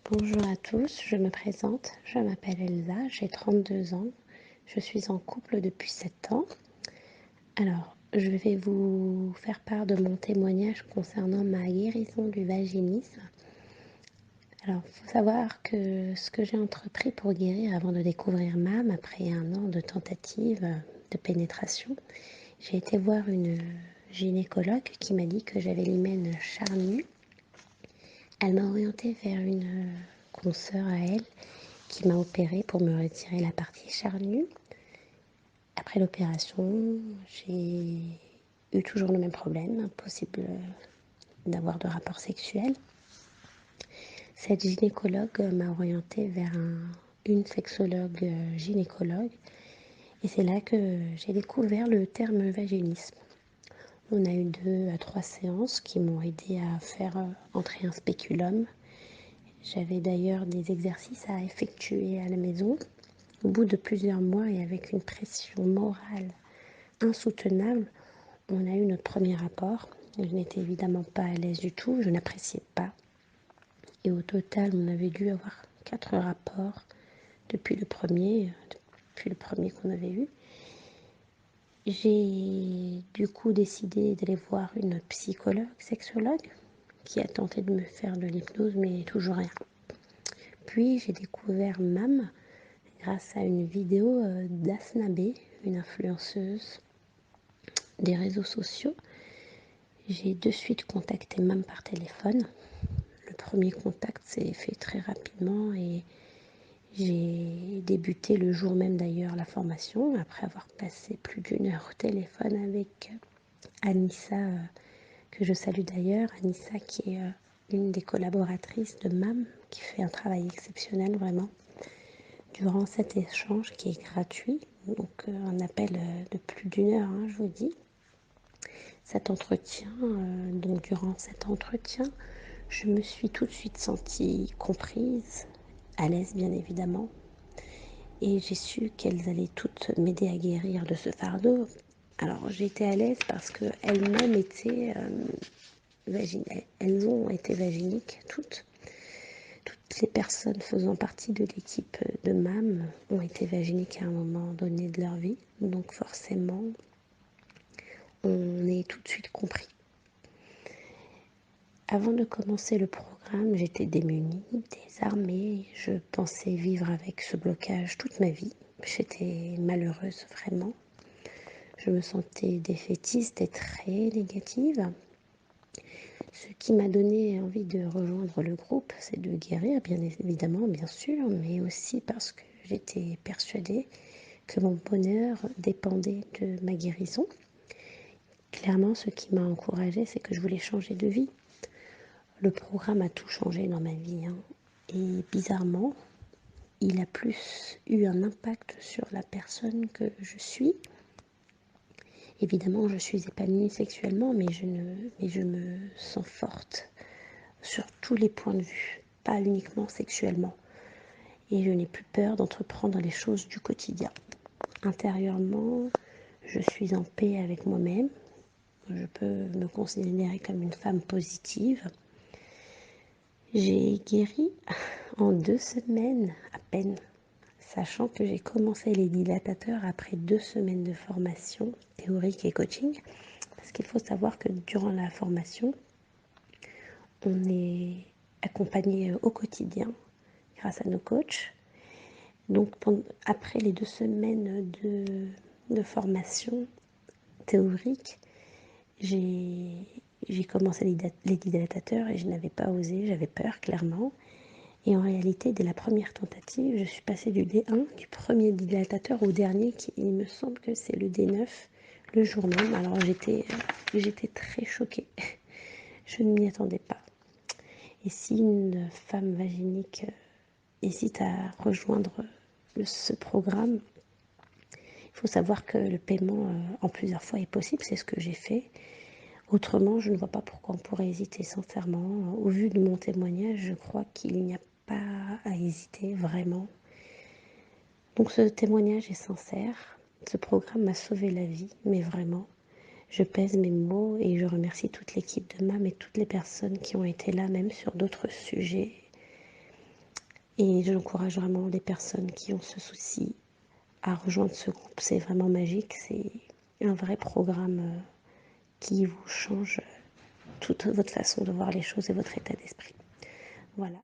Bonjour à tous, je me présente, je m'appelle Elsa, j'ai 32 ans, je suis en couple depuis 7 ans. Alors, je vais vous faire part de mon témoignage concernant ma guérison du vaginisme. Alors, il faut savoir que ce que j'ai entrepris pour guérir avant de découvrir MAM, après un an de tentative de pénétration, j'ai été voir une gynécologue qui m'a dit que j'avais l'hymen charnu. Elle m'a orientée vers une consoeur à elle qui m'a opérée pour me retirer la partie charnue. Après l'opération, j'ai eu toujours le même problème, impossible d'avoir de rapport sexuel. Cette gynécologue m'a orientée vers une sexologue gynécologue et c'est là que j'ai découvert le terme vaginisme. On a eu 2 à 3 séances qui m'ont aidé à faire entrer un spéculum. J'avais d'ailleurs des exercices à effectuer à la maison. Au bout de plusieurs mois et avec une pression morale insoutenable, on a eu notre premier rapport. Je n'étais évidemment pas à l'aise du tout, je n'appréciais pas. Et au total, on avait dû avoir 4 rapports depuis le premier qu'on avait eu. J'ai du coup décidé d'aller voir une psychologue, sexologue, qui a tenté de me faire de l'hypnose, mais toujours rien. Puis j'ai découvert MAM grâce à une vidéo d'Asnabé, une influenceuse des réseaux sociaux. J'ai de suite contacté MAM par téléphone. Le premier contact s'est fait très rapidement et j'ai débuté le jour même d'ailleurs la formation, après avoir passé plus d'1 heure au téléphone avec Anissa, que je salue d'ailleurs. Anissa qui est une des collaboratrices de MAM, qui fait un travail exceptionnel vraiment. Durant cet échange qui est gratuit, donc un appel de plus d'1 heure, je vous dis, cet entretien, donc durant cet entretien, je me suis tout de suite sentie comprise, à l'aise bien évidemment, et j'ai su qu'elles allaient toutes m'aider à guérir de ce fardeau. Alors j'ai été à l'aise parce qu'elles-mêmes étaient elles ont été vaginiques toutes. Toutes les personnes faisant partie de l'équipe de MAM ont été vaginiques à un moment donné de leur vie, donc forcément on est tout de suite compris. Avant de commencer le programme, j'étais démunie, désarmée. Je pensais vivre avec ce blocage toute ma vie. J'étais malheureuse vraiment. Je me sentais défaitiste et très négative. Ce qui m'a donné envie de rejoindre le groupe, c'est de guérir, bien évidemment, bien sûr, mais aussi parce que j'étais persuadée que mon bonheur dépendait de ma guérison. Clairement, ce qui m'a encouragée, c'est que je voulais changer de vie. Le programme a tout changé dans ma vie, et bizarrement, il a plus eu un impact sur la personne que je suis. Évidemment, je suis épanouie sexuellement, mais je me sens forte sur tous les points de vue, pas uniquement sexuellement. Et je n'ai plus peur d'entreprendre les choses du quotidien. Intérieurement, je suis en paix avec moi-même. Je peux me considérer comme une femme positive. J'ai guéri en 2 semaines à peine, sachant que j'ai commencé les dilatateurs après 2 semaines de formation théorique et coaching. Parce qu'il faut savoir que durant la formation, on est accompagné au quotidien grâce à nos coachs. Donc après les 2 semaines de formation théorique, j'ai commencé les dilatateurs et je n'avais pas osé, j'avais peur clairement. Et en réalité, dès la première tentative, je suis passée du D1, du premier dilatateur au dernier, qui il me semble que c'est le D9, le jour même. Alors j'étais très choquée, je ne m'y attendais pas. Et si une femme vaginique hésite à rejoindre ce programme, il faut savoir que le paiement en plusieurs fois est possible, c'est ce que j'ai fait. Autrement, je ne vois pas pourquoi on pourrait hésiter, sincèrement. Au vu de mon témoignage, je crois qu'il n'y a pas à hésiter, vraiment. Donc ce témoignage est sincère. Ce programme m'a sauvé la vie, mais vraiment. Je pèse mes mots et je remercie toute l'équipe de MAM et toutes les personnes qui ont été là, même sur d'autres sujets. Et j'encourage vraiment les personnes qui ont ce souci à rejoindre ce groupe. C'est vraiment magique, c'est un vrai programme qui vous change toute votre façon de voir les choses et votre état d'esprit. Voilà.